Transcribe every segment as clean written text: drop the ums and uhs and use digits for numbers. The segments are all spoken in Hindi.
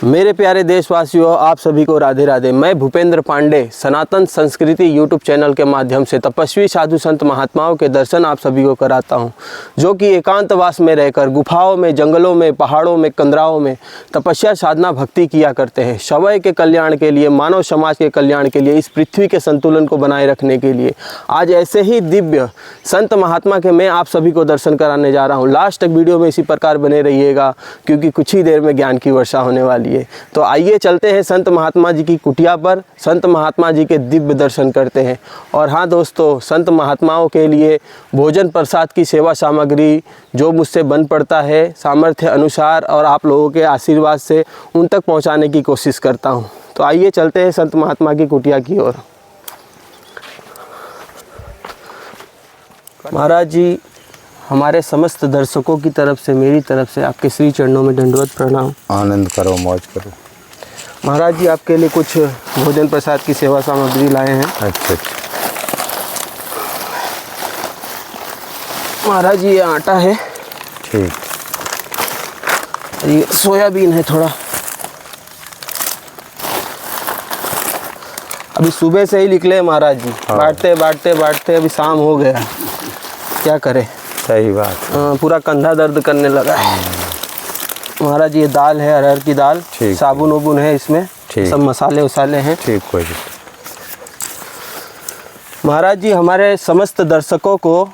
मेरे प्यारे देशवासियों, आप सभी को राधे राधे। मैं भूपेंद्र पांडे सनातन संस्कृति यूट्यूब चैनल के माध्यम से तपस्वी साधु संत महात्माओं के दर्शन आप सभी को कराता हूं, जो कि एकांतवास में रहकर गुफाओं में, जंगलों में, पहाड़ों में, कंदराओं में तपस्या साधना भक्ति किया करते हैं। शवय के कल्याण के लिए, मानव समाज के कल्याण के लिए, इस पृथ्वी के संतुलन को बनाए रखने के लिए आज ऐसे ही दिव्य संत महात्मा के मैं आप सभी को दर्शन कराने जा रहा हूँ। लास्ट तक वीडियो में इसी प्रकार बने रहिएगा, क्योंकि कुछ ही देर में ज्ञान की वर्षा होने वाली है। तो आइए चलते हैं संत महात्मा जी की कुटिया पर, संत महात्मा जी के दिव्य दर्शन करते हैं। और हाँ दोस्तों, संत महात्माओं के लिए भोजन प्रसाद की सेवा सामग्री जो मुझसे बन पड़ता है सामर्थ्य अनुसार और आप लोगों के आशीर्वाद से उन तक पहुंचाने की कोशिश करता हूं। तो आइए चलते हैं संत महात्मा की कुटिया की ओर। महाराज जी, हमारे समस्त दर्शकों की तरफ से, मेरी तरफ से आपके श्री चरणों में दंडवत प्रणाम। आनंद करो, मौज करो। महाराज जी, आपके लिए कुछ भोजन प्रसाद की सेवा सामग्री लाए हैं। अच्छा। महाराज जी, ये आटा है, ठीक। ये सोयाबीन है थोड़ा। अभी सुबह से ही निकले महाराज जी, बांटते बांटते बांटते अभी शाम हो गया, क्या करें। सही बात। पूरा कंधा दर्द करने लगा है। महाराज ये दाल है, अरहर की दाल, साबुन वबुन है इसमें, सब मसाले वसाले हैं। ठीक, कोई नहीं। महाराज जी, हमारे समस्त दर्शकों को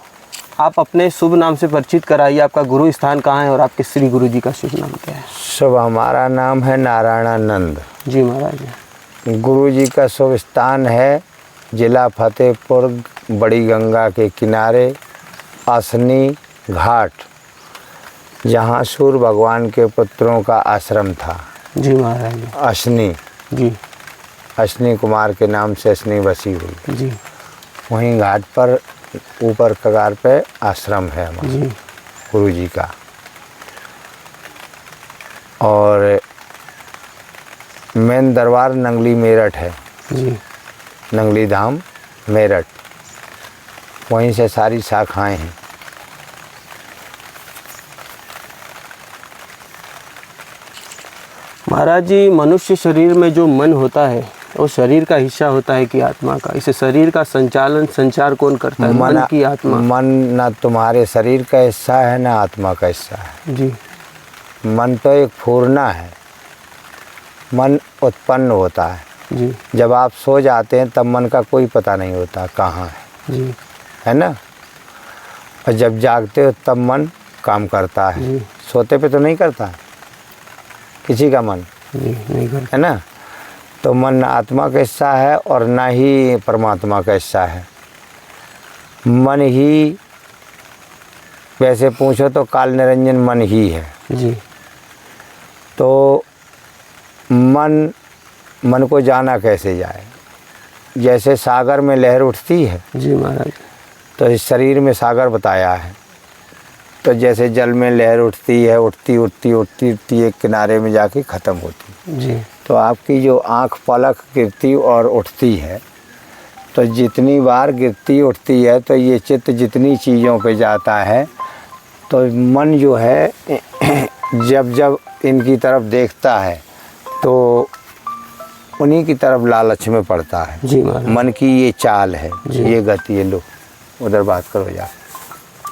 आप अपने शुभ नाम से परिचित कराइए। आपका गुरु स्थान कहाँ है और आपके श्री गुरु जी का शुभ नाम क्या है? शुभ, हमारा नाम है नारायणानंद जी। महाराज जी, गुरु जी का शुभ स्थान है जिला फतेहपुर, बड़ी गंगा के किनारे, असनी घाट, जहाँ सूर्य भगवान के पुत्रों का आश्रम था। जी महाराज जी। अश्नी जी, अश्नी कुमार के नाम से अश्नी बसी हुई जी। वहीं घाट पर ऊपर कगार पे आश्रम है हमारे गुरु जी का। और मेन दरबार नंगली मेरठ है जी। नंगली धाम मेरठ, वहीं से सारी शाखाएं हैं। महाराज जी, मनुष्य शरीर में जो मन होता है वो शरीर का हिस्सा होता है कि आत्मा का? इसे शरीर का संचालन संचार कौन करता है? मन की आत्मा? मन ना तुम्हारे शरीर का हिस्सा है ना आत्मा का हिस्सा है जी। मन तो एक फूरना है, मन उत्पन्न होता है जी। जब आप सो जाते हैं तब मन का कोई पता नहीं होता कहाँ है जी, है ना। और जब जागते हो तब मन काम करता है जी। सोते पे तो नहीं करता किसी का मन, जी, नहीं करता है ना। तो मन आत्मा का हिस्सा है और ना ही परमात्मा का हिस्सा है। मन ही, वैसे पूछो तो काल निरंजन मन ही है जी। तो मन को जाना कैसे जाए? जैसे सागर में लहर उठती है जी महाराज, तो इस शरीर में सागर बताया है। तो जैसे जल में लहर उठती है, उठती उठती उठती उठती एक किनारे में जाके ख़त्म होती जी। तो आपकी जो आँख पलक गिरती और उठती है, तो जितनी बार गिरती उठती है तो ये चित्त जितनी चीज़ों पे जाता है, तो मन जो है जब जब इनकी तरफ देखता है तो उन्हीं की तरफ लालच में पड़ता है जी महाराज। मन की ये चाल है, ये गति है। लो उधर बात करो, जा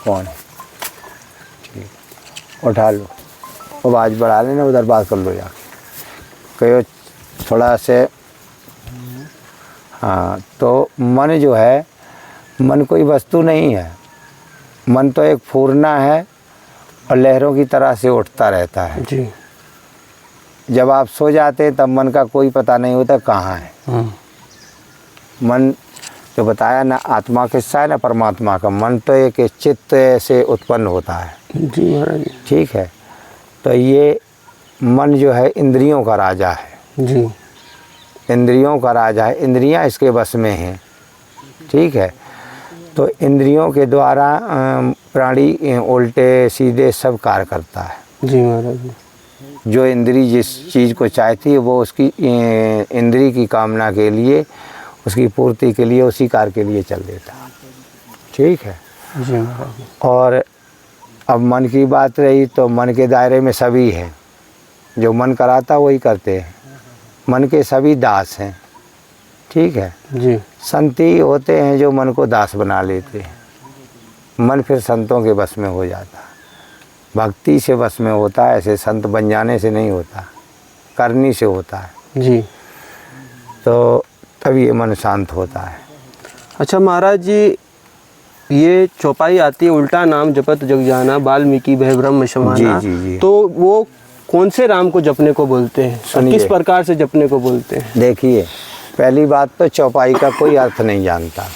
कौन है? ठीक, उठा लो, आवाज़ बढ़ा लेना, उधर बात कर लो जा, कहो थोड़ा से। हाँ, तो मन जो है, मन कोई वस्तु नहीं है, मन तो एक फूरना है और लहरों की तरह से उठता रहता है जी। जब आप सो जाते हैं तब मन का कोई पता नहीं होता कहाँ है। मन जो बताया ना आत्मा का हिस्सा है ना परमात्मा का। मन तो एक चित्त से उत्पन्न होता है जी महाराज। ठीक है। तो ये मन जो है इंद्रियों का राजा है जी। इंद्रियों का राजा है, इंद्रियां इसके बस में हैं। ठीक है। तो इंद्रियों के द्वारा प्राणी उल्टे सीधे सब कार्य करता है जी महाराज। जो इंद्री जिस चीज़ को चाहती है वो उसकी इंद्री की कामना के लिए, उसकी पूर्ति के लिए, उसी कार्य के लिए चल देता है। ठीक है जी महाराज। और अब मन की बात रही तो मन के दायरे में सभी हैं, जो मन कराता वही करते हैं। मन के सभी दास हैं, ठीक है। जी। संत ही होते हैं जो मन को दास बना लेते हैं। मन फिर संतों के बस में हो जाता, भक्ति से बस में होता है, ऐसे संत बन जाने से नहीं होता, करनी से होता है। जी। तो तभी ये मन शांत होता है। अच्छा महाराज जी, ये चौपाई आती है उल्टा नाम जपत जग जाना वाल्मीकि भय ब्रह्म समाना। जी, जी, जी। तो वो कौन से राम को जपने को बोलते हैं, और किस प्रकार से जपने को बोलते हैं? देखिए, पहली बात तो चौपाई का कोई अर्थ नहीं जानता।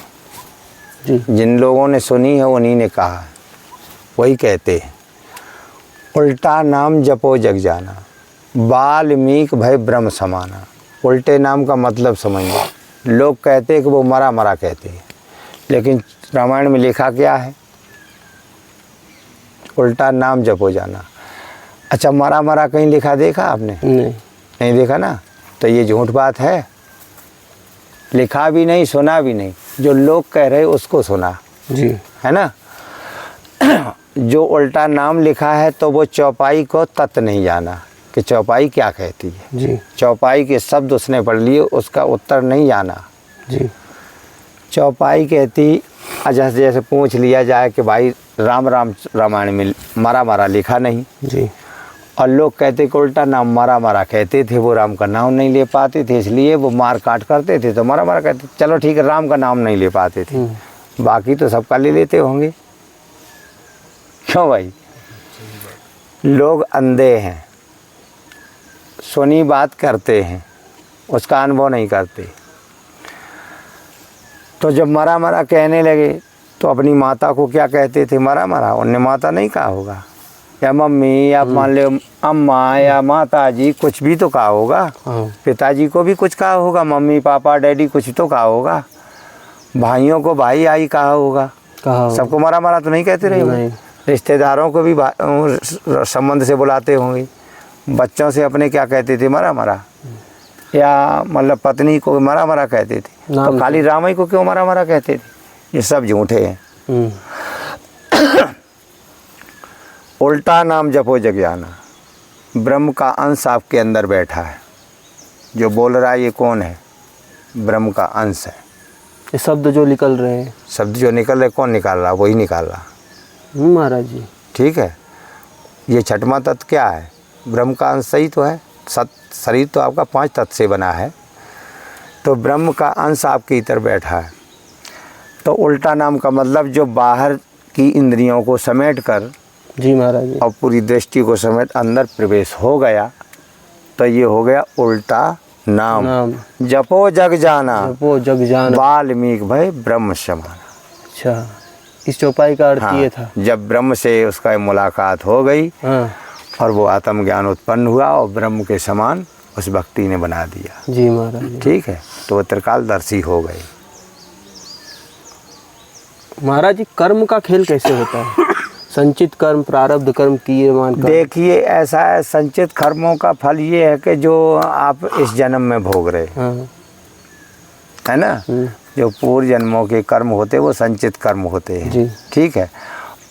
जी। जिन लोगों ने सुनी है उन्हीं ने कहा, वही कहते हैं उल्टा नाम जपो जग जाना वाल्मीकि भय ब्रह्म समाना। उल्टे नाम का मतलब समझिए। लोग कहते हैं कि वो मरा मरा कहते हैं, लेकिन रामायण में लिखा क्या है? उल्टा नाम जपो जाना। अच्छा, मरा मरा कहीं लिखा देखा आपने? नहीं देखा ना, तो ये झूठ बात है। लिखा भी नहीं, सुना भी नहीं, जो लोग कह रहे उसको सुना। जी। है ना। जो उल्टा नाम लिखा है तो वो चौपाई को तत्व नहीं जाना कि चौपाई क्या कहती है। जी। चौपाई के शब्द उसने पढ़ लिए, उसका उत्तर नहीं जाना। जी। चौपाई कहती, जैसे जैसे पूछ लिया जाए कि भाई राम राम रामायण में मरा मरा लिखा नहीं। जी। और लोग कहते कि उल्टा नाम मरा मरा कहते थे, वो राम का नाम नहीं ले पाते थे, इसलिए वो मार काट करते थे, तो मरा मरा कहते। चलो ठीक है, राम का नाम नहीं ले पाते थे, बाकी तो सबका ले लेते होंगे। क्यों भाई? लोग अंधे हैं, सुनी बात करते हैं, उसका अनुभव नहीं करते। तो जब मरा मरा कहने लगे तो अपनी माता को क्या कहते थे? मरा मरा। उनने माता नहीं कहा होगा, या मम्मी, या मान लो अम्मा, या माता जी, कुछ भी तो कहा होगा। पिताजी को भी कुछ कहा होगा, मम्मी पापा डैडी कुछ तो कहा होगा, भाइयों को भाई आई कहा होगा। सबको मरा मरा तो नहीं कहते रहे। रिश्तेदारों को भी संबंध से बुलाते होंगे। बच्चों से अपने क्या कहते थे? मरा मरा। या मतलब पत्नी को मरा मरा कहते थे। तो खाली रामाई को क्यों मरा मरा कहते थे? ये सब झूठे हैं। उल्टा नाम जपो जग जाना। ब्रह्म का अंश आपके अंदर बैठा है। जो बोल रहा है ये कौन है? ब्रह्म का अंश है। ये शब्द जो निकल रहे हैं, शब्द जो निकल रहे, कौन निकाल रहा? वही निकाल रहा महाराज जी। ठीक है। ये छठवां तत्व क्या है? ब्रह्म का अंश सही तो है। शरीर तो आपका 5 तत्व से बना है, तो ब्रह्म का अंश आपके इधर बैठा है। तो उल्टा नाम का मतलब जो बाहर की इंद्रियों को समेट कर, जी महाराज जी, और पूरी दृष्टि को समेट अंदर प्रवेश हो गया, तो ये हो गया उल्टा नाम। जपो जग जाना, जपो जग जाना वाल्मीकि भय ब्रह्म समाना। अच्छा, इस चौपाई का अर्थ ये था। जब ब्रह्म से उसका मुलाकात हो गई और वो आत्मज्ञान उत्पन्न हुआ और ब्रह्म के समान उस भक्ति ने बना दिया। जी महाराज जी। ठीक है, तो वो त्रिकालदर्शी हो गए। महाराज जी, कर्म का खेल कैसे होता है? संचित कर्म, प्रारब्ध कर्म, क्रियमान कर्म। देखिए, ऐसा है, संचित कर्मों का फल ये है कि जो आप इस जन्म में भोग रहे है ना, जो पूर्व जन्मों के कर्म होते वो संचित कर्म होते हैं। ठीक है।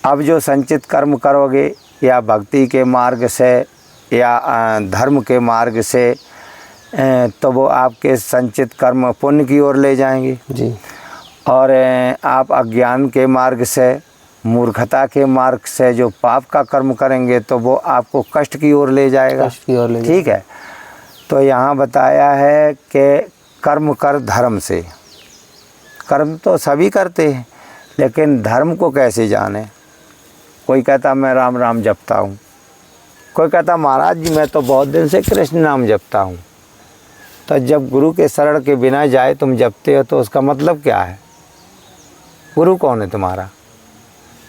अब जो संचित कर्म करोगे, या भक्ति के मार्ग से या धर्म के मार्ग से, तो वो आपके संचित कर्म पुण्य की ओर ले जाएंगे। जी। और आप अज्ञान के मार्ग से, मूर्खता के मार्ग से जो पाप का कर्म करेंगे, तो वो आपको कष्ट की ओर ले जाएगा। कष्ट की ओर ले जाएगा। ठीक है। तो यहाँ बताया है कि कर्म कर धर्म से। कर्म तो सभी करते हैं, लेकिन धर्म को कैसे जाने? कोई कहता मैं राम राम जपता हूँ, कोई कहता महाराज जी मैं तो बहुत दिन से कृष्ण नाम जपता हूँ। तो जब गुरु के शरण के बिना जाए तुम जपते हो, तो उसका मतलब क्या है? गुरु कौन है तुम्हारा?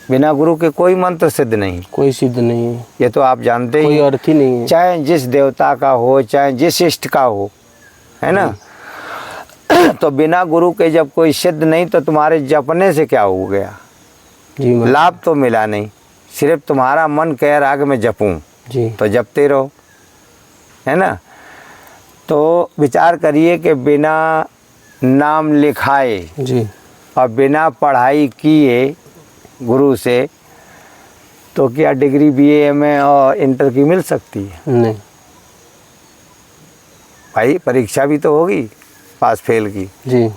बिना गुरु के कोई मंत्र सिद्ध नहीं, कोई सिद्ध नहीं है। ये तो आप जानते ही, कोई अर्थ ही नहीं है। चाहे जिस देवता का हो, चाहे जिस इष्ट का हो, है ना। तो बिना गुरु के जब कोई सिद्ध नहीं, तो तुम्हारे जपने से क्या हो गया? जी, लाभ तो मिला नहीं। सिर्फ तुम्हारा मन कह रहा कि मैं जपूं, तो जपते रहो, है ना। तो विचार करिए कि बिना नाम लिखाए जी, और बिना पढ़ाई किए गुरु से, तो क्या डिग्री BA में और इंटर की मिल सकती है? नहीं। भाई परीक्षा भी तो होगी पास फेल की, जी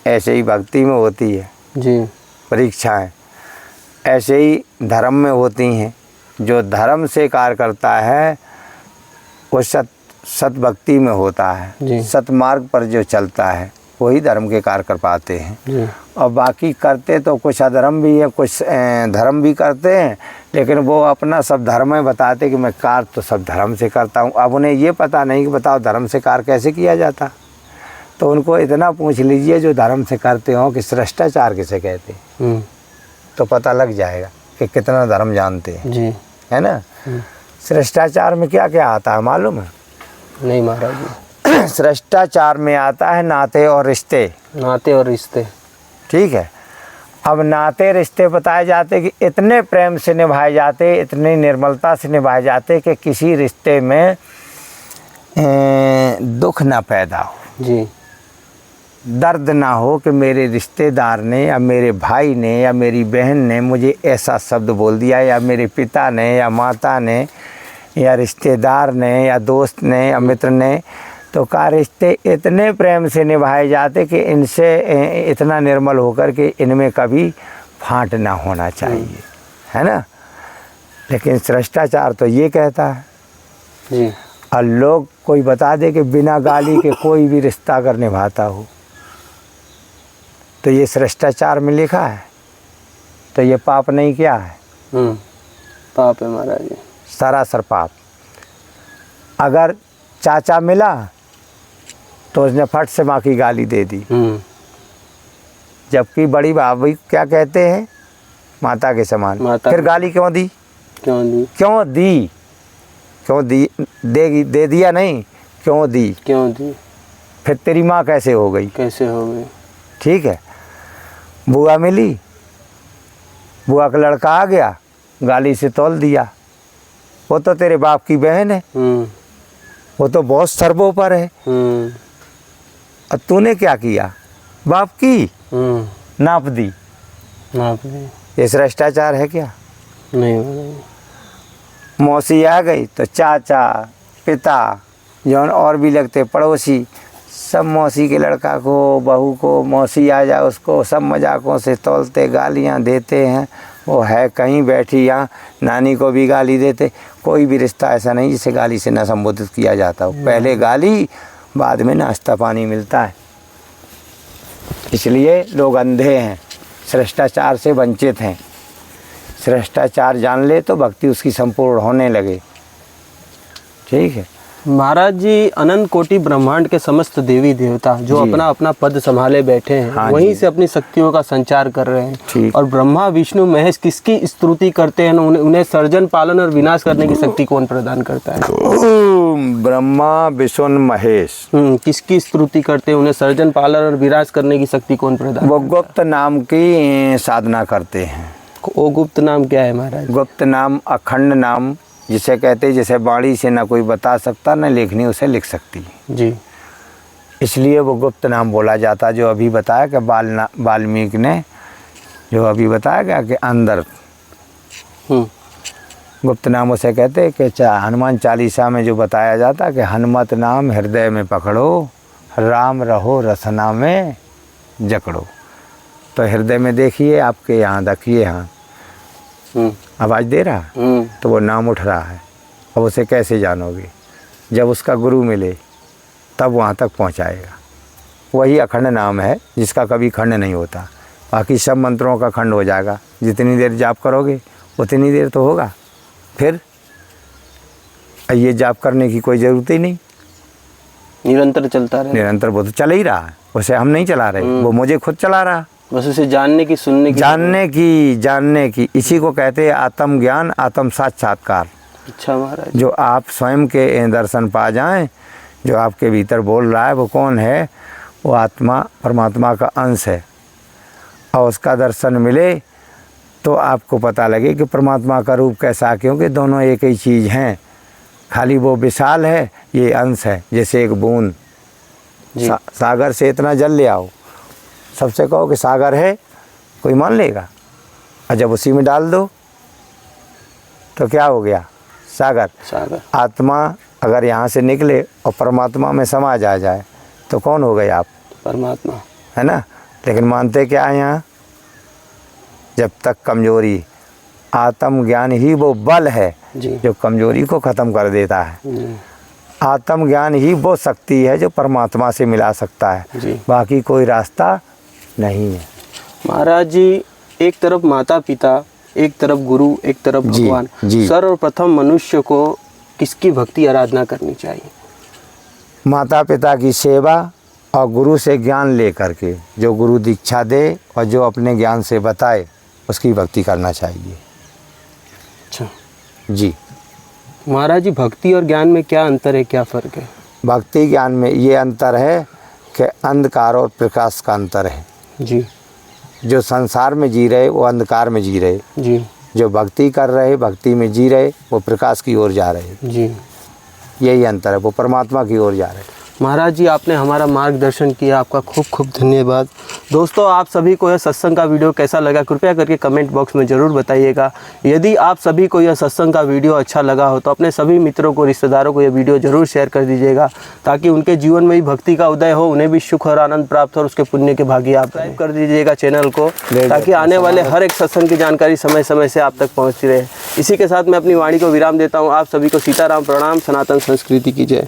ऐसे ही भक्ति में होती है जी परीक्षाएं, ऐसे ही धर्म में होती हैं। जो धर्म से कार्य करता है वो सत भक्ति में होता जी। है, सतमार्ग पर जो चलता है वही धर्म के कार्य कर पाते हैं। जी और बाकी करते तो कुछ अधर्म भी है, कुछ धर्म भी करते हैं, लेकिन वो अपना सब धर्म में बताते कि मैं कार्य तो सब धर्म से करता हूँ। अब उन्हें ये पता नहीं कि बताओ धर्म से कार्य कैसे किया जाता। तो उनको इतना पूछ लीजिए जो धर्म से करते हो कि श्रेष्ठाचार किसे कहते हैं, तो पता लग जाएगा कि कितना धर्म जानते हैं। जी है ना। श्रेष्ठाचार में क्या क्या आता है मालूम है? नहीं महाराज जी। श्रेष्ठाचार में आता है नाते और रिश्ते। नाते और रिश्ते, ठीक है। अब नाते रिश्ते बताए जाते कि इतने प्रेम से निभाए जाते, इतनी निर्मलता से निभाए जाते कि किसी रिश्ते में दुख ना पैदा हो जी, दर्द ना हो कि मेरे रिश्तेदार ने या मेरे भाई ने या मेरी बहन ने मुझे ऐसा शब्द बोल दिया, या मेरे पिता ने या माता ने या रिश्तेदार ने या दोस्त ने या मित्र ने। तो का रिश्ते इतने प्रेम से निभाए जाते कि इनसे इतना निर्मल होकर के इनमें कभी फाट ना होना चाहिए, है ना। लेकिन श्रेष्ठाचार तो ये कहता है जी। और लोग कोई बता दे कि बिना गाली के कोई भी रिश्ता अगर निभाता हो तो ये श्रेष्ठाचार में लिखा है, तो ये पाप नहीं क्या है? पाप है महाराज जी, सरासर पाप। अगर चाचा मिला तो उसने फट से माँ की गाली दे दी, जबकि बड़ी भाभी क्या कहते हैं, माता के समान। फिर गाली क्यों दी? क्यों दी? देगी, दे दिया नहीं, क्यों दी? फिर तेरी माँ कैसे हो गई? ठीक है। बुआ मिली, बुआ का लड़का आ गया, गाली से तौल दिया, वो तो तेरे बाप की बहन है, वो तो बहुत सर्वोपर है। और तूने क्या किया? बाप की नाप दी। ये श्रेष्ठाचार है क्या? नहीं। मौसी आ गई तो चाचा, पिता, जौन और भी लगते पड़ोसी, सब मौसी के लड़का को, बहू को, मौसी आ जाए उसको सब मजाकों से तौलते, गालियां देते हैं। वो है कहीं बैठी यहाँ, नानी को भी गाली देते। कोई भी रिश्ता ऐसा नहीं जिसे गाली से ना संबोधित किया जाता हो। पहले गाली, बाद में नाश्ता पानी मिलता है। इसलिए लोग अंधे हैं, श्रेष्ठाचार से वंचित हैं। श्रेष्ठाचार जान ले तो भक्ति उसकी संपूर्ण होने लगे। ठीक है महाराज जी। अनंत कोटि ब्रह्मांड के समस्त देवी देवता जो अपना अपना पद संभाले बैठे हैं, हाँ वहीं से अपनी शक्तियों का संचार कर रहे हैं। ठीक। और ब्रह्मा विष्णु महेश किसकी स्तुति करते हैं? उन्हें सर्जन पालन और विनाश करने की शक्ति कौन प्रदान करता है? ब्रह्मा विष्णु महेश किसकी स्तुति करते हैं? उन्हें सर्जन पालन और विनाश करने की शक्ति कौन प्रदान? वो गुप्त नाम की साधना करते हैं। वो गुप्त नाम क्या है महाराज? गुप्त नाम अखंड नाम जिसे कहते हैं, जैसे वाणी से ना कोई बता सकता ना लेखनी उसे लिख सकती जी। इसलिए वो गुप्त नाम बोला जाता। जो अभी बताया कि वाल्मीकि ने जो अभी बताया गया कि अंदर गुप्त नाम उसे कहते हैं कि हनुमान चालीसा में जो बताया जाता कि हनुमत नाम हृदय में पकड़ो, राम रहो रसना में जकड़ो। तो हृदय में देखिए, आपके यहाँ रखिए, यहाँ आवाज़ दे रहा, तो वो नाम उठ रहा है। अब उसे कैसे जानोगे? जब उसका गुरु मिले तब वहाँ तक पहुँचाएगा। वही अखंड नाम है जिसका कभी खंड नहीं होता। बाकी सब मंत्रों का खंड हो जाएगा। जितनी देर जाप करोगे उतनी देर तो होगा, फिर ये जाप करने की कोई ज़रूरत ही नहीं, निरंतर चलता रहे। निरंतर वो तो चल ही रहा है, उसे हम नहीं चला रहे, वो मुझे खुद चला रहा। बस उसे जानने की, सुनने की, जानने की इसी को कहते हैं आत्म ज्ञान, आत्म साक्षात्कार। अच्छा महाराज। जो आप स्वयं के दर्शन पा जाएं, जो आपके भीतर बोल रहा है वो कौन है? वो आत्मा परमात्मा का अंश है। और उसका दर्शन मिले तो आपको पता लगे कि परमात्मा का रूप कैसा, क्योंकि दोनों एक ही चीज़ हैं। खाली वो विशाल है, ये अंश है। जैसे एक बूंद सागर से इतना जल ले आओ, सबसे कहो कि सागर है, कोई मान लेगा? और जब उसी में डाल दो तो क्या हो गया? सागर। सागर। आत्मा अगर यहाँ से निकले और परमात्मा में समा जाए तो कौन हो गए आप? परमात्मा, है ना। लेकिन मानते क्या है यहाँ? जब तक कमजोरी, आत्मज्ञान ही वो बल है जी जो कमजोरी को ख़त्म कर देता है। जी आत्मज्ञान ही वो शक्ति है जो परमात्मा से मिला सकता है, जी। बाकी कोई रास्ता नहीं है। महाराज जी, एक तरफ माता पिता, एक तरफ गुरु, एक तरफ जी, भगवान, जी। सर्वप्रथम मनुष्य को किसकी भक्ति आराधना करनी चाहिए? माता पिता की सेवा और गुरु से ज्ञान लेकर के, जो गुरु दीक्षा दे और जो अपने ज्ञान से बताए, उसकी भक्ति करना चाहिए। अच्छा जी। महाराज जी, भक्ति और ज्ञान में क्या अंतर है, क्या फ़र्क है? भक्ति ज्ञान में ये अंतर है कि अंधकार और प्रकाश का अंतर है। जी जो संसार में जी रहे वो अंधकार में जी रहे, जी जो भक्ति कर रहे, भक्ति में जी रहे, वो प्रकाश की ओर जा रहे। जी। यही अंतर है, वो परमात्मा की ओर जा रहे। महाराज जी, आपने हमारा मार्गदर्शन किया, आपका खूब खूब धन्यवाद। दोस्तों, आप सभी को यह सत्संग का वीडियो कैसा लगा कृपया करके कमेंट बॉक्स में ज़रूर बताइएगा। यदि आप सभी को यह सत्संग का वीडियो अच्छा लगा हो तो अपने सभी मित्रों को, रिश्तेदारों को यह वीडियो ज़रूर शेयर कर दीजिएगा, ताकि उनके जीवन में भी भक्ति का उदय हो, उन्हें भी सुख और आनंद प्राप्त हो और उसके पुण्य के भागी आप सब्सक्राइब कर दीजिएगा चैनल को, ताकि आने वाले हर एक सत्संग की जानकारी समय समय से आप तक पहुँचती रहे। इसी के साथ मैं अपनी वाणी को विराम देता हूँ। आप सभी को सीताराम प्रणाम। सनातन संस्कृति की जय।